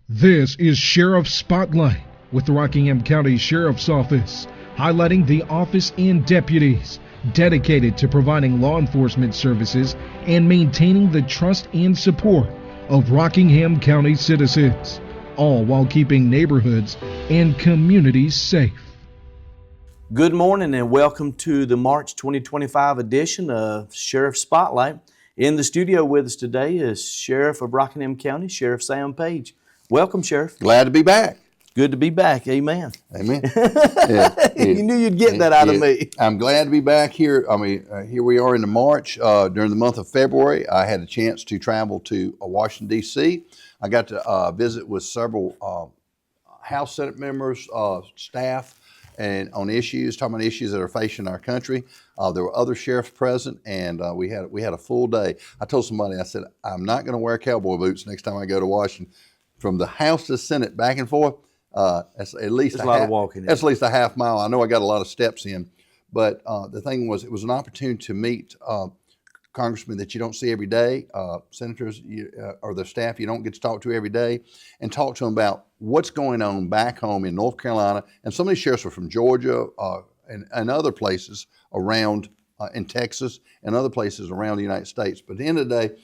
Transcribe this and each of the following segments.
This is Sheriff Spotlight with the Rockingham County Sheriff's Office, highlighting the office and deputies dedicated to providing law enforcement services and maintaining the trust and support of Rockingham County citizens, all while keeping neighborhoods and communities safe. Good morning and welcome to the March 2025 edition of Sheriff Spotlight. In the studio with us today is Sheriff of Rockingham County, Sheriff Sam Page. Welcome, Sheriff. Glad to be back. Good to be back. Amen. Amen. Yeah. You knew you'd get that out of me. I'm glad to be back here. Here we are in March. During the month of February, I had a chance to travel to Washington, D.C. I got to visit with several House Senate members, staff, and on issues, talking about issues that are facing our country. There were other sheriffs present, and we had a full day. I told somebody, I said, I'm not going to wear cowboy boots next time I go to Washington. From the House to the Senate, back and forth, that's at least a lot of walking. That's at least a half mile. I know I got a lot of steps in, but the thing was, it was an opportunity to meet congressmen that you don't see every day, senators or their staff you don't get to talk to every day, and talk to them about what's going on back home in North Carolina. And some of these sheriffs are from Georgia and other places around in Texas and other places around the United States. But at the end of the day,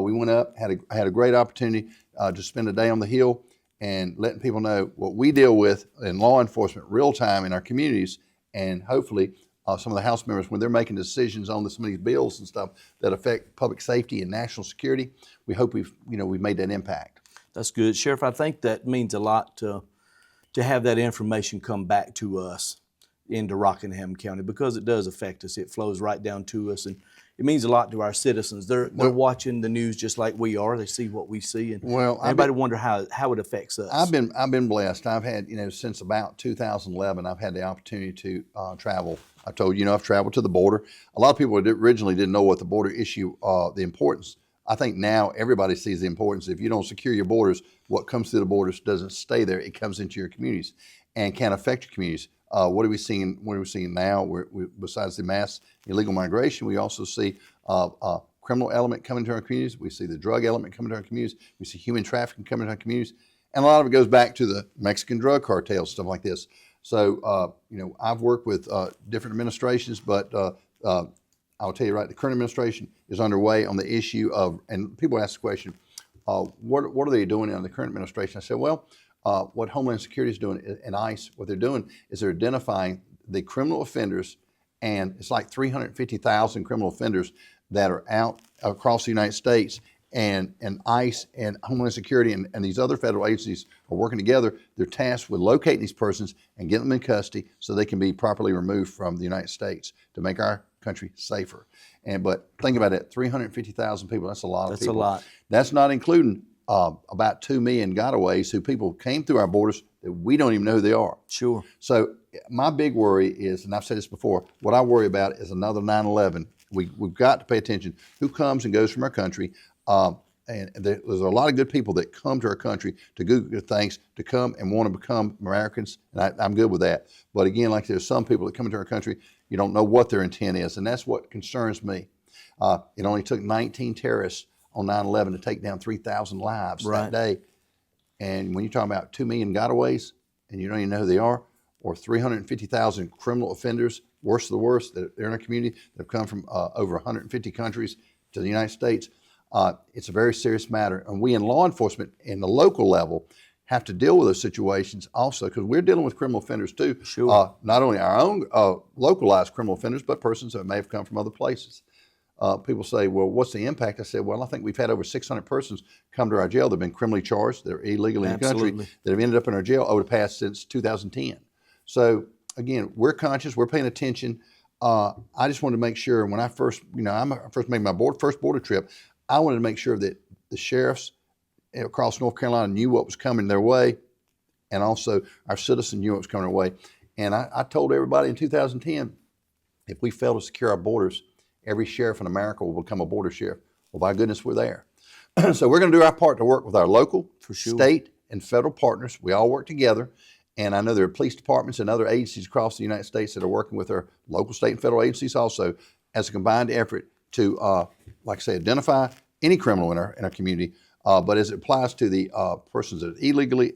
we went up, had a great opportunity to spend a day on the Hill and letting people know what we deal with in law enforcement real time in our communities, and hopefully some of the House members, when they're making decisions on some of these bills and stuff that affect public safety and national security, we hope we've made that impact. That's good, Sheriff. I think that means a lot to have that information come back to us into Rockingham County, because it does affect us. It flows right down to us, and it means a lot to our citizens. They're watching the news just like we are. They see what we see, and everybody wonder how it affects us. I've been blessed. I've had, since about 2011, I've had the opportunity to travel. I told you, I've traveled to the border. A lot of people originally didn't know what the border issue, the importance. I think now everybody sees the importance. If you don't secure your borders, what comes through the borders doesn't stay there. It comes into your communities and can affect your communities. What are we seeing? What are we seeing now? Besides the mass illegal migration, we also see criminal element coming to our communities. We see the drug element coming to our communities. We see human trafficking coming to our communities, and a lot of it goes back to the Mexican drug cartels, stuff like this. So, I've worked with different administrations, but I'll tell you right, the current administration is underway on the issue of, and people ask the question, what are they doing in the current administration? I said, well, what Homeland Security is doing and ICE, what they're doing is they're identifying the criminal offenders, and it's like 350,000 criminal offenders that are out across the United States, and ICE and Homeland Security and these other federal agencies are working together. They're tasked with locating these persons and getting them in custody so they can be properly removed from the United States to make our country safer. But think about it, 350,000 people, that's a lot of people. That's a lot. That's not including about 2 million gotaways who people came through our borders that we don't even know who they are. Sure. So my big worry is, and I've said this before, what I worry about is another 9/11. We've got to pay attention who comes and goes from our country. And there's a lot of good people that come to our country to do good things, to come and want to become Americans, and I'm good with that. But again, like there's some people that come into our country, you don't know what their intent is, and that's what concerns me. It only took 19 terrorists on 9/11 to take down 3,000 lives that day. And when you're talking about 2 million gotaways and you don't even know who they are, or 350,000 criminal offenders, worst of the worst, that are in our community, that have come from over 150 countries to the United States, it's a very serious matter. And we in law enforcement in the local level have to deal with those situations also, because we're dealing with criminal offenders too. Sure. Not only our own localized criminal offenders, but persons that may have come from other places. People say, well, what's the impact? I said, well, I think we've had over 600 persons come to our jail that have been criminally charged, that are illegally in the country, that have ended up in our jail over the past since 2010. So again, we're conscious, we're paying attention. I just wanted to make sure when I first made my first border trip, I wanted to make sure that the sheriffs across North Carolina knew what was coming their way, and also our citizens knew what was coming their way. And I told everybody in 2010, if we fail to secure our borders, every sheriff in America will become a border sheriff. Well, by goodness, we're there. So we're going to do our part to work with our local, state, and federal partners. We all work together. And I know there are police departments and other agencies across the United States that are working with our local, state, and federal agencies also as a combined effort to, like I say, identify any criminal in our community, But as it applies to the persons that are illegally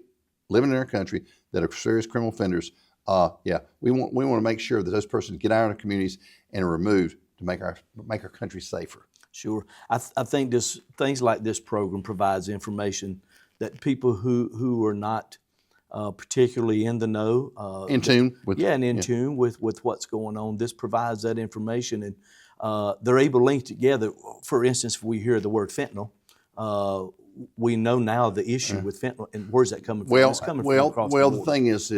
living in our country that are serious criminal offenders, we want to make sure that those persons get out of our communities and are removed to make our country safer. Sure. I think things like this program provides information that people who are not particularly in the know, In tune with tune with what's going on. This provides that information, and they're able to link together. For instance, if we hear the word fentanyl, we know now the issue with fentanyl, and where's that coming from? It's coming from across the border. The thing is,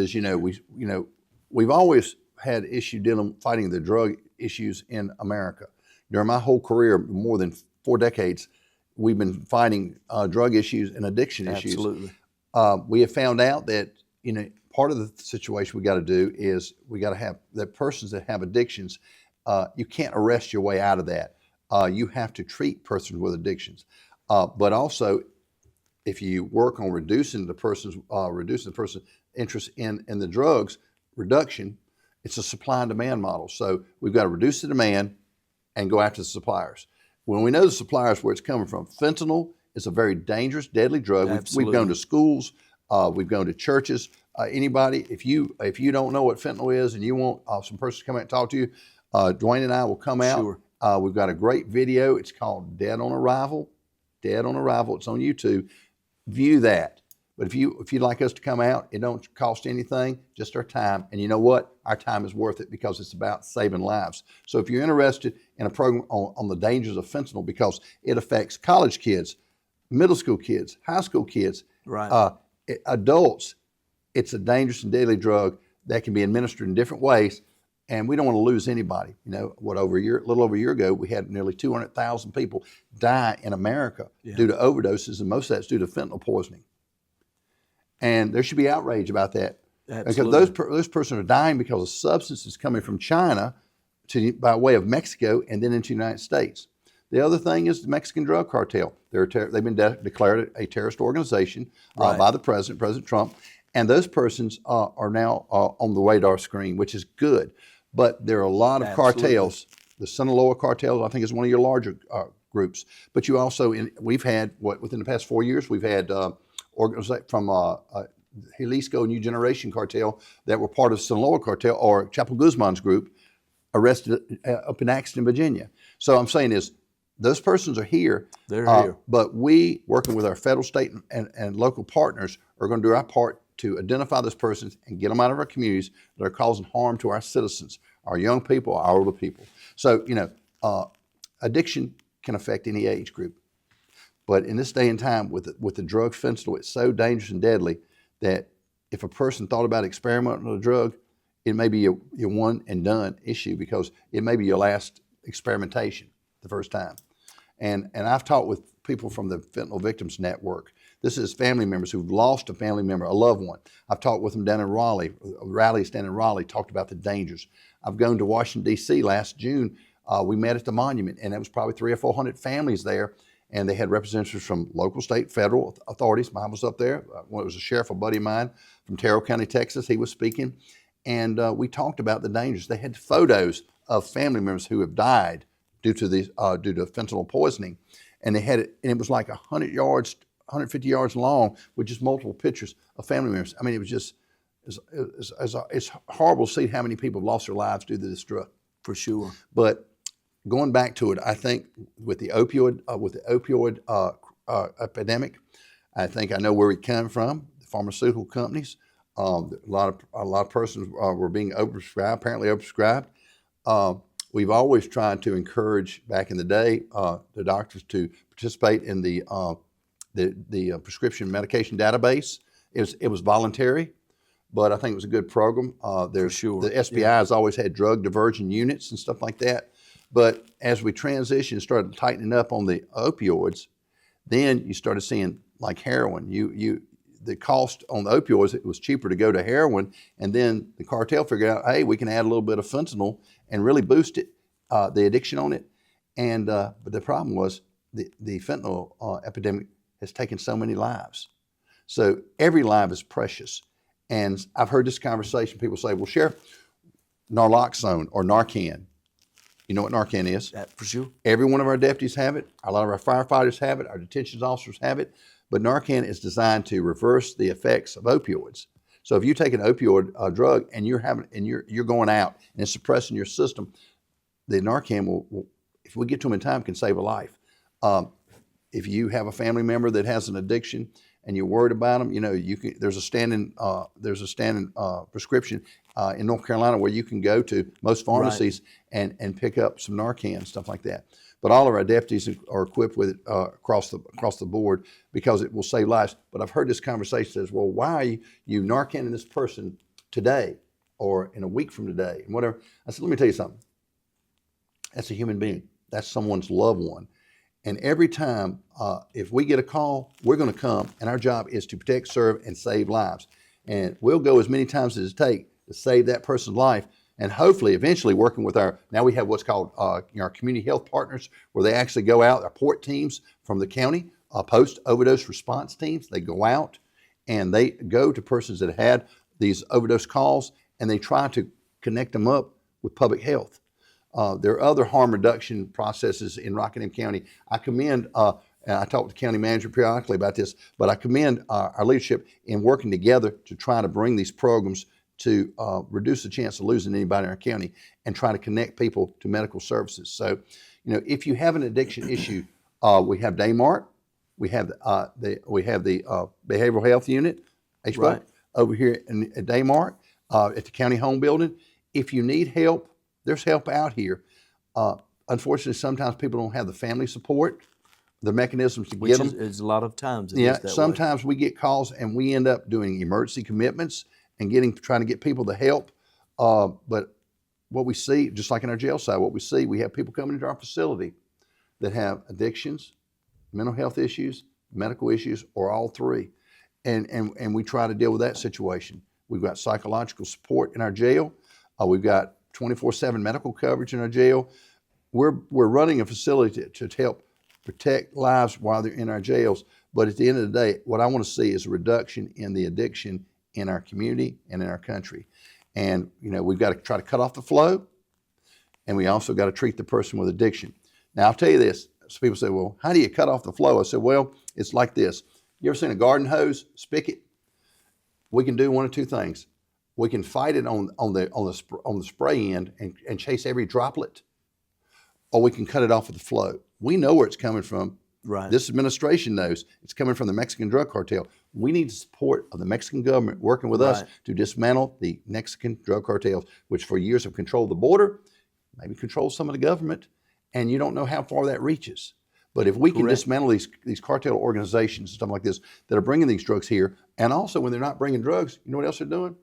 we've always had issue fighting the drug issues in America. During my whole career, more than 4 decades, we've been fighting drug issues and addiction issues. Absolutely. We have found out that part of the situation we got to do is we got to have the persons that have addictions. You can't arrest your way out of that. You have to treat persons with addictions, but also if you work on reducing the person's interest in the drugs reduction, it's a supply and demand model. So we've got to reduce the demand and go after the suppliers. When we know the suppliers where it's coming from, fentanyl is a very dangerous, deadly drug. We've gone to schools, we've gone to churches. Anybody, if you don't know what fentanyl is and you want some person to come out and talk to you, Dwayne and I will come out. Sure. We've got a great video. It's called Dead on Arrival. Dead on Arrival. It's on YouTube. View that. But if you'd like us to come out, it don't cost anything, just our time. And you know what? Our time is worth it because it's about saving lives. So if you're interested in a program on the dangers of fentanyl, because it affects college kids, middle school kids, high school kids, right. Adults, it's a dangerous and deadly drug that can be administered in different ways. And we don't want to lose anybody. A little over a year ago, we had nearly 200,000 people die in America due to overdoses, and most of that's due to fentanyl poisoning. And there should be outrage about that. Absolutely. Because those persons are dying because of substances coming from China by way of Mexico and then into the United States. The other thing is the Mexican drug cartel. They've been declared a terrorist organization by the President Trump. And those persons are now on the radar screen, which is good. But there are a lot of cartels. The Sinaloa cartel, I think, is one of your larger groups. But you also, we've had, within the past 4 years, we've had organizations from Jalisco New Generation cartel that were part of Sinaloa cartel or Chapo Guzman's group arrested up in Axton, Virginia. So I'm saying is, those persons are here. They're here. But we, working with our federal, state, and local partners, are going to do our part to identify those persons and get them out of our communities that are causing harm to our citizens, our young people, our older people. So, addiction can affect any age group. But in this day and time, with the drug fentanyl, it's so dangerous and deadly that if a person thought about experimenting with a drug, it may be your one and done issue because it may be your last experimentation the first time. And I've talked with people from the Fentanyl Victims Network. This is family members who've lost a family member, a loved one. I've talked with them down in Raleigh. Rallies down in Raleigh talked about the dangers. I've gone to Washington, D.C. last June. We met at the monument, and there was probably 300 or 400 families there. And they had representatives from local, state, federal authorities. Mine was up there. It was a sheriff, a buddy of mine from Terrell County, Texas. He was speaking. And we talked about the dangers. They had photos of family members who have died due to fentanyl poisoning. And they had it, and it was like 100 yards, 150 yards long with just multiple pictures of family members. I mean, it was just, it's horrible to see how many people have lost their lives due to this drug. For sure. But going back to it, I think with the opioid epidemic, I think I know where it came from. The pharmaceutical companies, a lot of persons were being overprescribed, apparently overprescribed. We've always tried to encourage, back in the day, the doctors to participate in the prescription medication database. It was voluntary, but I think it was a good program. For sure. The SBI has always had drug diversion units and stuff like that. But as we transitioned and started tightening up on the opioids, then you started seeing like heroin. The cost on the opioids, it was cheaper to go to heroin, and then the cartel figured out, hey, we can add a little bit of fentanyl and really boost it, the addiction on it. And but the problem was the fentanyl epidemic has taken so many lives. So every life is precious. And I've heard this conversation. People say, well, Sheriff, naloxone or Narcan, You know what Narcan is. That for sure. Every one of our deputies have it. A lot of our firefighters have it. Our detention officers have it. But Narcan is designed to reverse the effects of opioids. So if you take an opioid drug and you're going out and it's suppressing your system, the Narcan will, if we get to them in time, can save a life. If you have a family member that has an addiction and you're worried about them, there's a standing prescription in North Carolina where you can go to most pharmacies and pick up some Narcan, stuff like that. But all of our deputies are equipped with it across the board because it will save lives. But I've heard this conversation says, well, why are you Narcaning this person today or in a week from today and whatever? I said, let me tell you something. That's a human being. That's someone's loved one. And every time, if we get a call, we're going to come, and our job is to protect, serve, and save lives. And we'll go as many times as it takes to save that person's life, and hopefully, eventually, working with now we have what's called our community health partners, where they actually go out, our port teams from the county, post-overdose response teams, they go out, and they go to persons that had these overdose calls, and they try to connect them up with public health. There are other harm reduction processes in Rockingham County. I commend, and I talk to the county manager periodically about this, but I commend our leadership in working together to try to bring these programs to reduce the chance of losing anybody in our county and try to connect people to medical services. So, if you have an addiction issue, we have Daymart, we have the behavioral health unit, HBOC, over here at Daymart, at the county home building. If you need help, there's help out here. Unfortunately, sometimes people don't have the family support, the mechanisms to get them. Which is a lot of times. Sometimes we get calls and we end up doing emergency commitments and trying to get people the help. But what we see, just like in our jail side, we have people coming into our facility that have addictions, mental health issues, medical issues, or all three. And we try to deal with that situation. We've got psychological support in our jail. We've got 24/7 medical coverage in our jail. We're running a facility to help protect lives while they're in our jails. But at the end of the day, what I want to see is a reduction in the addiction in our community and in our country. And, we've got to try to cut off the flow, and we also got to treat the person with addiction. Now, I'll tell you this. So people say, well, how do you cut off the flow? I said, well, it's like this. You ever seen a garden hose spigot? We can do one of two things. We can fight it on the spray end and chase every droplet, or we can cut it off with the flow. We know where it's coming from. Right. This administration knows it's coming from the Mexican drug cartel. We need the support of the Mexican government working with us to dismantle the Mexican drug cartels, which for years have controlled the border, maybe control some of the government, and you don't know how far that reaches. But if we can dismantle these cartel organizations and stuff like this that are bringing these drugs here, and also when they're not bringing drugs, you know what else they're doing?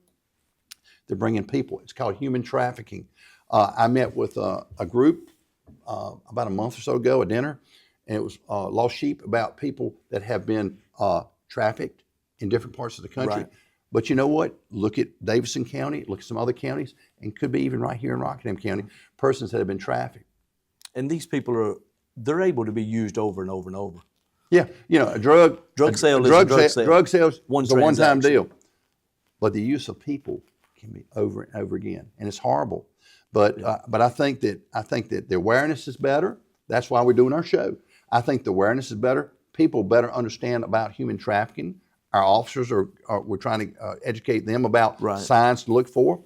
They're bringing people. It's called human trafficking. I met with a group about a month or so ago, a dinner, and it was Lost Sheep, about people that have been trafficked in different parts of the country. Right. But you know what? Look at Davidson County, look at some other counties, and could be even right here in Rockingham County, persons that have been trafficked. And these people they're able to be used over and over and over. Yeah, a drug sale is a one-time deal. But the use of people can be over and over again, and it's horrible. But I think that the awareness is better. That's why we're doing our show. I think the awareness is better. People better understand about human trafficking. Our officers we're trying to educate them about signs to look for.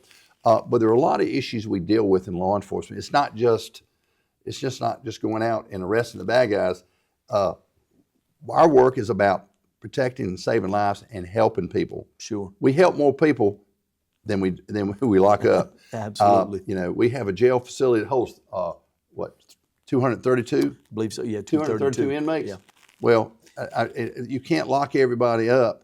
But there are a lot of issues we deal with in law enforcement. It's just not just going out and arresting the bad guys. Our work is about protecting and saving lives and helping people. Sure. We help more people than we lock up. Absolutely. We have a jail facility that holds 232? I believe so. Yeah, 232 inmates. Yeah. Well, you can't lock everybody up,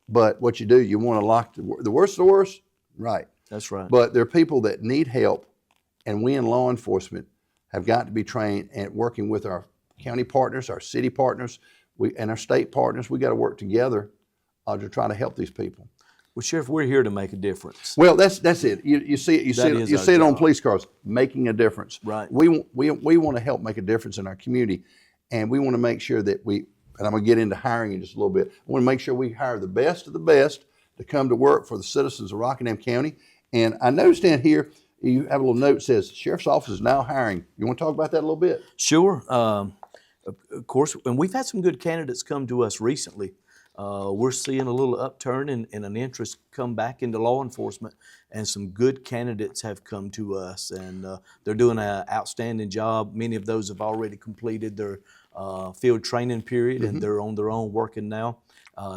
but what you do, you want to lock the worst of the worst. Right. That's right. But there are people that need help, and we in law enforcement have got to be trained and working with our county partners, our city partners, and our state partners. We got to work together to try to help these people. Well, Sheriff, we're here to make a difference. Well, that's it. You see it. You see it on police cars, making a difference. Right. We want to help make a difference in our community, and we want to make sure that and I'm going to get into hiring in just a little bit. I want to make sure we hire the best of the best to come to work for the citizens of Rockingham County. And I noticed down here, you have a little note that says Sheriff's Office is now hiring. You want to talk about that a little bit? Sure. Of course, and we've had some good candidates come to us recently. We're seeing a little upturn and an interest come back into law enforcement, and some good candidates have come to us, and they're doing an outstanding job. Many of those have already completed their field training period, and they're on their own working now,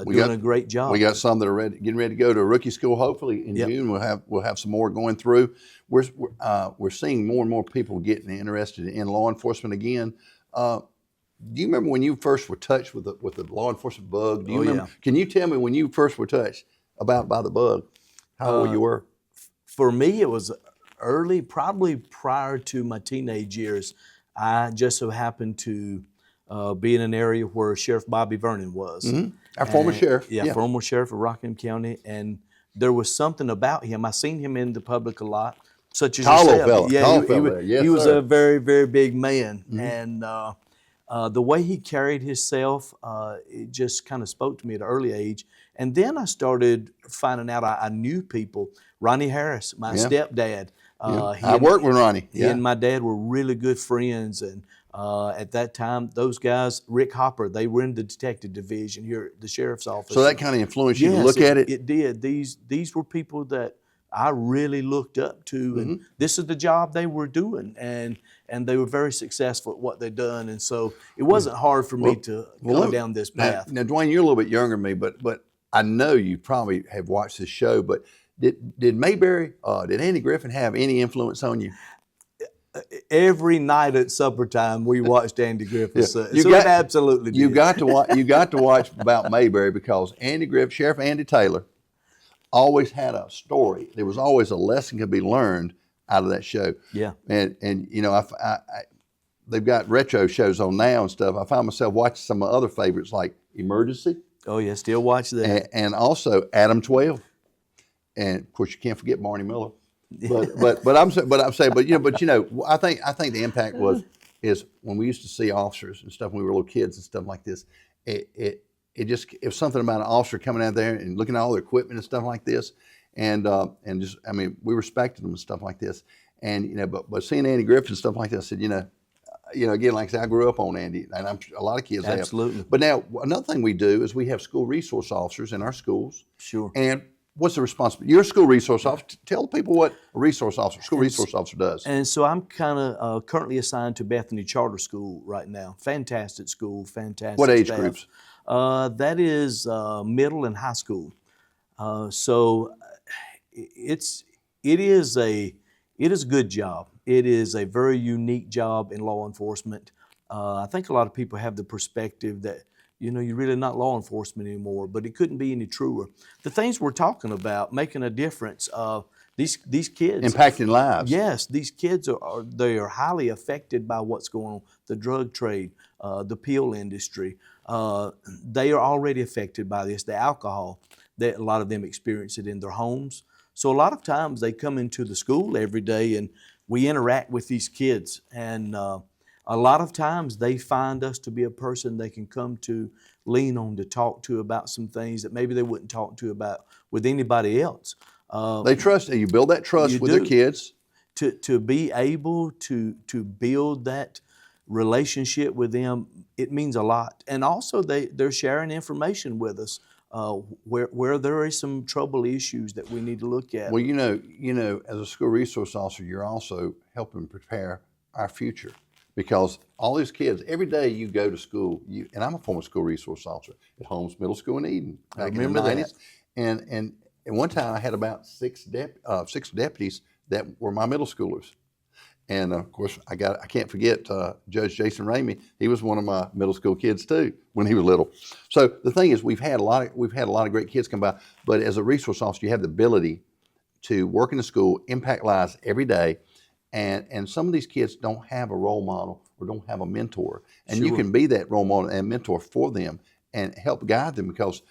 doing a great job. We got some that are getting ready to go to rookie school. Hopefully in June we'll have some more going through. We're seeing more and more people getting interested in law enforcement again. Do you remember when you first were touched with the law enforcement bug? Do you remember? Yeah. Can you tell me when you first were touched by the bug, how old you were? For me, it was early, probably prior to my teenage years. I just so happened to be in an area where Sheriff Bobby Vernon was. Our former sheriff. Yeah, former sheriff of Rockingham County. And there was something about him. I seen him in the public a lot, such as Tall old yourself. fella. Yeah, Tall he fella. Yes, he was sir. a very, very big man. And the way he carried himself, it just kind of spoke to me at an early age. And then I started finding out I knew people. Ronnie Harris, my stepdad. I worked with Ronnie. He and my dad were really good friends, and at that time, those guys, Rick Hopper, they were in the detective division here at the sheriff's office. So that kind of influenced you to Yes, look at it? It did. These were people that I really looked up to, and this is the job they were doing, and they were very successful at what they'd done, and so it wasn't hard for me to come down this path. Now, Dwayne, you're a little bit younger than me, but I know you probably have watched this show, but did Mayberry, did Andy Griffin have any influence on you? Every night at supper time, we watched Andy Griffin. So You it got- absolutely did. You got to watch about Mayberry, because Andy Griffin, Sheriff Andy Taylor, always had a story. There was always a lesson could be learned out of that show. Yeah. And you know, they've got retro shows on now and stuff. I find myself watching some of my other favorites like Emergency. Oh yeah, still watch that. And also Adam 12. And of course you can't forget Barney Miller. But I'm saying, I think the impact is when we used to see officers and stuff when we were little kids and stuff like this. It was something about an officer coming out there and looking at all their equipment and stuff like this, and just, I mean, we respected them and stuff like this. And but seeing Andy Griffin and stuff like that, I said, again, like I said, I grew up on Andy, and I'm sure a lot of kids have. Absolutely. But now another thing we do is we have school resource officers in our schools. Sure. And what's the responsibility? You're a school resource officer. Tell people what a school resource officer does. And so I'm kind of currently assigned to Bethany Charter School right now. Fantastic school, fantastic. What age staff. groups? That is middle and high school. So it is a good job. It is a very unique job in law enforcement. I think a lot of people have the perspective that you're really not law enforcement anymore, but it couldn't be any truer. The things we're talking about, making a difference, these kids. Impacting lives. Yes, these kids they are highly affected by what's going on, the drug trade, the pill industry. They are already affected by this, the alcohol. A lot of them experience it in their homes. So a lot of times they come into the school every day and we interact with these kids, and a lot of times they find us to be a person they can come to, lean on, to talk to about some things that maybe they wouldn't talk to about with anybody else. They trust you. You build that trust with their kids. To be able to build that relationship with them, it means a lot. And also they're sharing information with us where there is some trouble issues that we need to look at. Well, as a school resource officer, you're also helping prepare our future. Because all these kids, every day you go to school, and I'm a former school resource officer at Holmes Middle School in Eden back in the 90s. And at one time I had about six deputies that were my middle schoolers. And of course I can't forget Judge Jason Ramey. He was one of my middle school kids too when he was little. So the thing is, we've had a lot of great kids come by, but as a resource officer you have the ability to work in the school, impact lives every day. And some of these kids don't have a role model or don't have a mentor. And you can be that role model and mentor for them and help guide them, because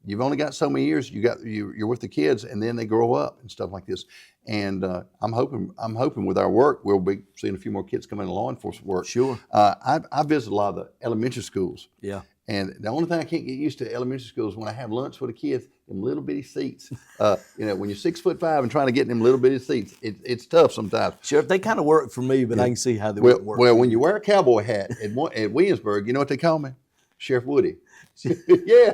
you've only got so many years. You're with the kids, and then they grow up and stuff like this. And I'm hoping with our work we'll be seeing a few more kids come into law enforcement work. Sure. I visit a lot of the elementary schools. Yeah. And the only thing I can't get used to at elementary school is when I have lunch with the kids, them little bitty seats. When you're 6'5" and trying to get in them little bitty seats, it's tough sometimes. Sheriff, they kind of work for me, but I can see how they wouldn't work. Well, for when you you wear a cowboy hat at Williamsburg, you know what they call me? Sheriff Woody. yeah.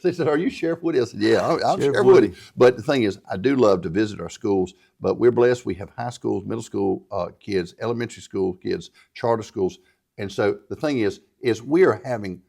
They said, "Are you Sheriff Woody?" I said, "Yeah, I'm Sheriff Woody." But the thing is, I do love to visit our schools. But we're blessed. We have high schools, middle school kids, elementary school kids, charter schools, and so the thing is we're having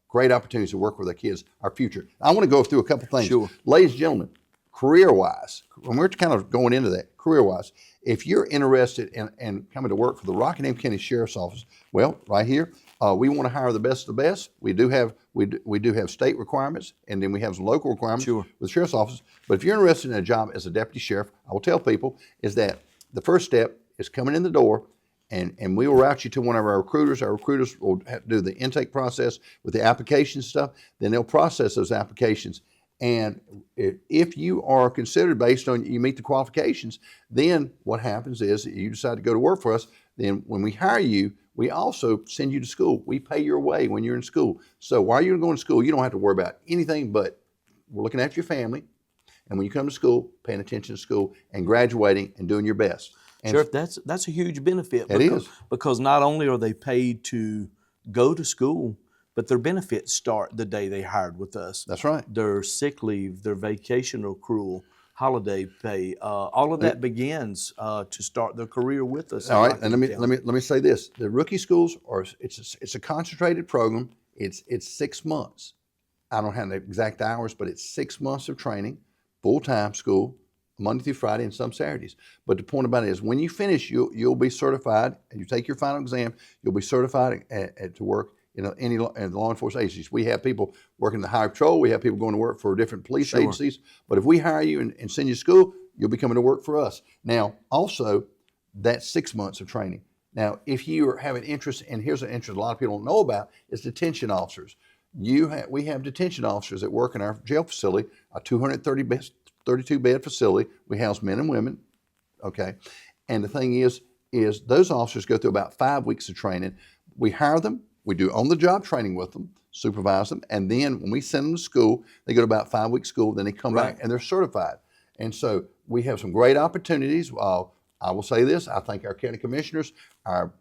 great opportunities to work with our kids, our future. I want to go through a couple things. Sure. Ladies and gentlemen, career-wise, when we're kind of going into that, career-wise, if you're interested in coming to work for the Rockingham County Sheriff's Office, well, right here, we want to hire the best of the best. We do have state requirements, and then we have some local requirements with the Sheriff's Office. But if you're interested in a job as a deputy sheriff, I will tell people is that the first step is coming in the door, and we will route you to one of our recruiters. Our recruiters will have to do the intake process with the application stuff. Then they'll process those applications. And if you are considered based on you meet the qualifications, then what happens is you decide to go to work for us. Then when we hire you, we also send you to school. We pay your way when you're in school. So while you're going to school, you don't have to worry about anything but we're looking after your family. And when you come to school, paying attention to school and graduating and doing your best. And Sheriff, that's a huge benefit. It is. Because not only are they paid to go to school, but their benefits start the day they hired with us. That's right. Their sick leave, their vacation accrual, holiday pay, all of that begins to start their career with us. All right, and let me say this: the rookie schools it's a concentrated program. It's 6 months. I don't have the exact hours, but it's 6 months of training, full-time school, Monday through Friday, and some Saturdays. But the point about it is, when you finish, you'll be certified, and you take your final exam. You'll be certified to work in the law enforcement agencies. We have people working in the Highway Patrol. We have people going to work for different police agencies. But if we hire you and send you to school, you'll be coming to work for us. Now, also, that's 6 months of training. Now, if you have an interest, and here's an interest a lot of people don't know about, is detention officers. We have detention officers that work in our jail facility, a 232-bed facility. We house men and women, okay? And the thing is those officers go through about 5 weeks of training. We hire them. We do on-the-job training with them, supervise them, and then when we send them to school, they go to about 5 week school, then they come back and they're certified. And so we have some great opportunities. I will say this, I think our county commissioners, our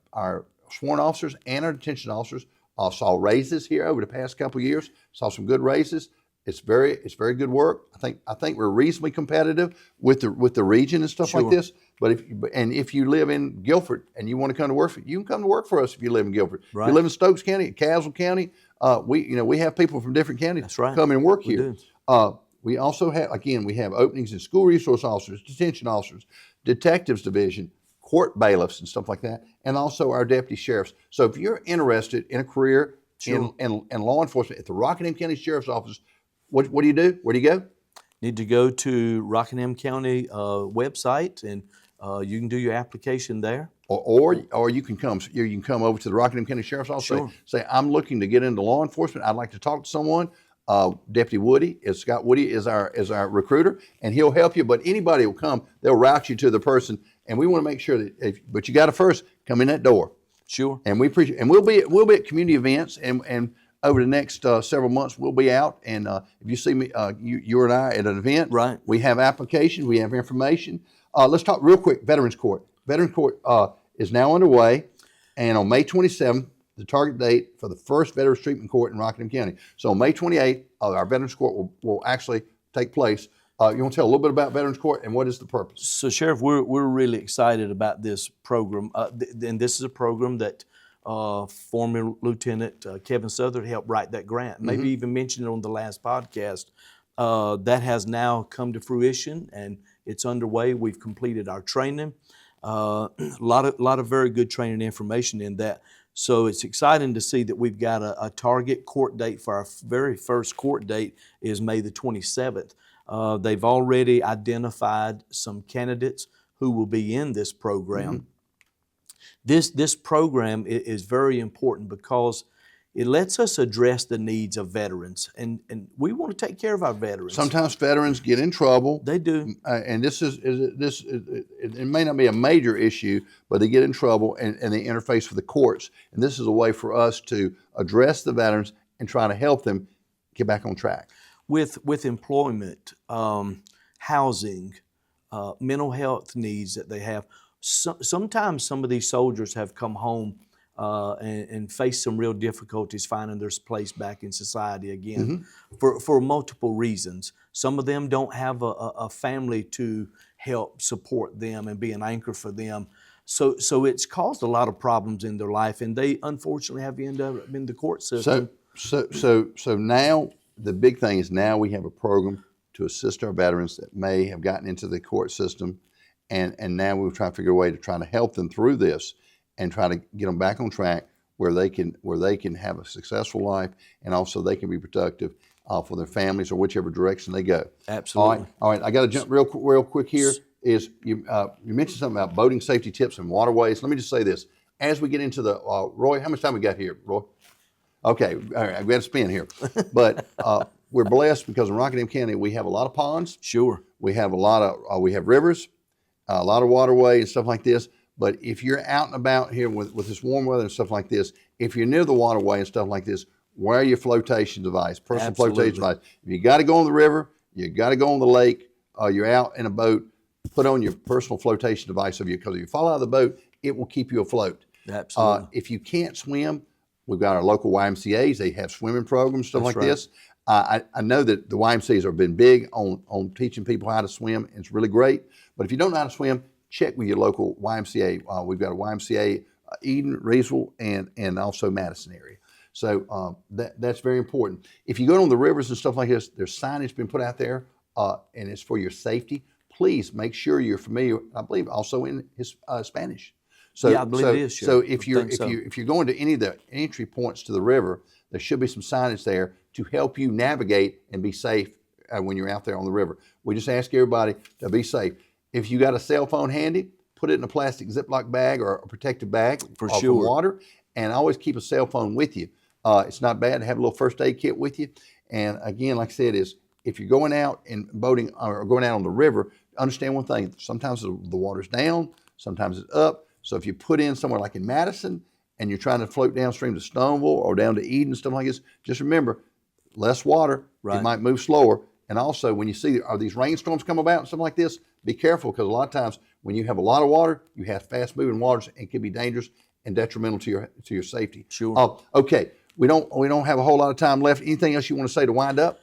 sworn officers, and our detention officers saw raises here over the past couple of years, saw some good raises. It's very good work. I think we're reasonably competitive with the region and stuff like this. But if you live in Guilford and you want to come to work for, you can come to work for us if you live in Guilford. Right. If you live in Stokes County, Caswell County, we have people from different counties come and work here. We also have openings in school resource officers, detention officers, detectives division, court bailiffs and stuff like that, and also our deputy sheriffs. So if you're interested in a career in law enforcement at the Rockingham County Sheriff's Office, what do you do? Where do you go? Need to go to Rockingham County website, and you can do your application there. Or you can come over to the Rockingham County Sheriff's Office. Say I'm looking to get into law enforcement. I'd like to talk to someone. Deputy Woody Scott Woody is our recruiter, and he'll help you. But anybody will come. They'll route you to the person, and we want to make sure that. But you got to first come in that door. Sure. And we appreciate. And we'll be at community events and. Over the next several months, we'll be out, and if you see me, you and I at an event, right? We have applications, we have information. Let's talk real quick. Veterans Court. Veterans Court is now underway, and on May 27th, the target date for the first Veterans Treatment Court in Rockingham County. So on May 28th, our Veterans Court will actually take place. You want to tell a little bit about Veterans Court and what is the purpose? So, Sheriff, we're really excited about this program, and this is a program that. Former Lieutenant Kevin Southard helped write that grant. Maybe even mentioned it on the last podcast. That has now come to fruition, and it's underway. We've completed our training. A lot of very good training information in that. So it's exciting to see that we've got a target court date for our very first court date is May the 27th. They've already identified some candidates who will be in this program. This program is very important because it lets us address the needs of veterans, and we want to take care of our veterans. Sometimes veterans get in trouble. They do. And it may not be a major issue, but they get in trouble and they interface with the courts. And this is a way for us to address the veterans and try to help them get back on track. With employment, housing, mental health needs that they have. Sometimes some of these soldiers have come home and face some real difficulties finding their place back in society again, for multiple reasons. Some of them don't have a family to help support them and be an anchor for them. So it's caused a lot of problems in their life, and they unfortunately have ended up in the court system. So now the big thing is now we have a program to assist our veterans that may have gotten into the court system, and now we're trying to figure a way to try to help them through this and try to get them back on track where they can have a successful life, and also they can be productive for their families or whichever direction they go. Absolutely. All right. I got to jump real quick here. Is you mentioned something about boating safety tips and waterways. Let me just say this: as we get into the Roy, how much time we got here, Roy? Okay, all right, we got to spin here, but we're blessed because in Rockingham County we have a lot of ponds. Sure. We have a lot of we have rivers, a lot of waterways and stuff like this. But if you're out and about here with this warm weather and stuff like this, if you're near the waterway and stuff like this, wear your flotation device, personal flotation device. If you got to go on the river, you got to go on the lake, you're out in a boat, put on your personal flotation device because if you fall out of the boat, it will keep you afloat. Absolutely. If you can't swim, we've got our local YMCAs. They have swimming programs, stuff That's like right. this. I know that the YMCAs have been big on teaching people how to swim. It's really great. But if you don't know how to swim, check with your local YMCA. We've got a YMCA, Eden, Reesville, and also Madison area. So that's very important. If you go on the rivers and stuff like this, there's signage been put out there, and it's for your safety. Please make sure you're familiar. I believe also in Spanish. So, yeah, I believe it is. Sure. So if you're going to any of the entry points to the river, there should be some signage there to help you navigate and be safe when you're out there on the river. We just ask everybody to be safe. If you got a cell phone handy, put it in a plastic Ziploc bag or a protective bag For from sure. water, and always keep a cell phone with you. It's not bad to have a little first aid kit with you. And again, like I said, if you're going out and boating or going out on the river, understand one thing: sometimes the water's down, sometimes it's up. So if you put in somewhere like in Madison and you're trying to float downstream to Stoneville or down to Eden, stuff like this, just remember, less water, Right. it might move slower. And also when you see, are these rainstorms come about and stuff like this, be careful, because a lot of times when you have a lot of water, you have fast moving waters, and it can be dangerous and detrimental to your safety. Sure. Okay, we don't have a whole lot of time left. Anything else you want to say to wind up?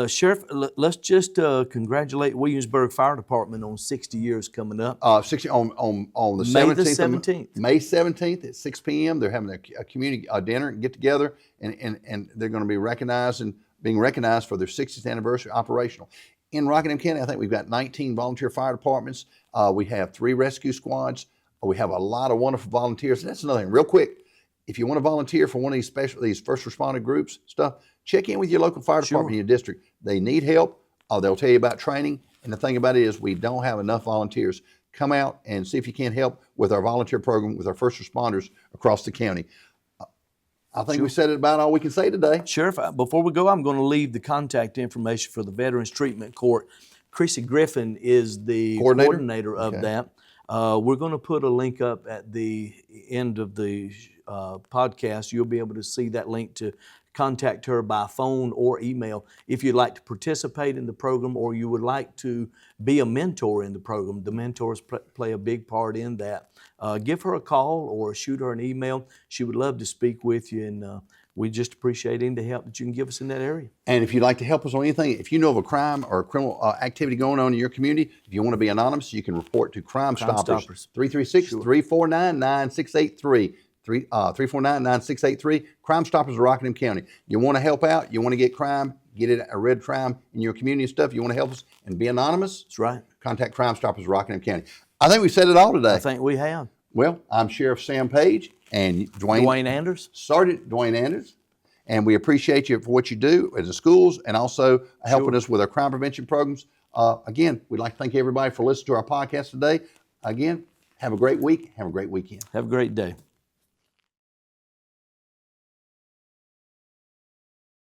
Sheriff, let's just congratulate Williamsburg Fire Department on 60 years coming up. 60 on the May 17th. the 17th. May 17th at 6 p.m. They're having a community dinner and get together, and they're going to be being recognized for their 60th anniversary operational. In Rockingham County, I think we've got 19 volunteer fire departments. We have 3 rescue squads. We have a lot of wonderful volunteers. And that's another thing, real quick. If you want to volunteer for one of these first responder groups stuff, check in with your local fire department in your district. They need help. They'll tell you about training. And the thing about it is we don't have enough volunteers. Come out and see if you can't help with our volunteer program with our first responders across the county. I think we said it about all we can say today. Sheriff, before we go, I'm going to leave the contact information for the Veterans Treatment Court. Chrissy Griffin is the coordinator of that. We're going to put a link up at the end of the podcast. You'll be able to see that link to contact her by phone or email if you'd like to participate in the program, or you would like to be a mentor in the program. The mentors play a big part in that. Give her a call or shoot her an email. She would love to speak with you, and we just appreciate any help that you can give us in that area. And if you'd like to help us on anything, if you know of a crime or a criminal activity going on in your community, if you want to be anonymous, you can report to Crime Stoppers. 336-349-9683. 349-9683. Crime Stoppers of Rockingham County. You want to help out? You want to get a red crime in your community and stuff? You want to help us and be anonymous? That's right. Contact Crime Stoppers of Rockingham County. I think we said it all today. I think we have. Well, I'm Sheriff Sam Page and Dwayne Anders. Sergeant Dwayne Anders. And we appreciate you for what you do at the schools and also helping us with our crime prevention programs. Again, we'd like to thank everybody for listening to our podcast today. Again, have a great week. Have a great weekend. Have a great day.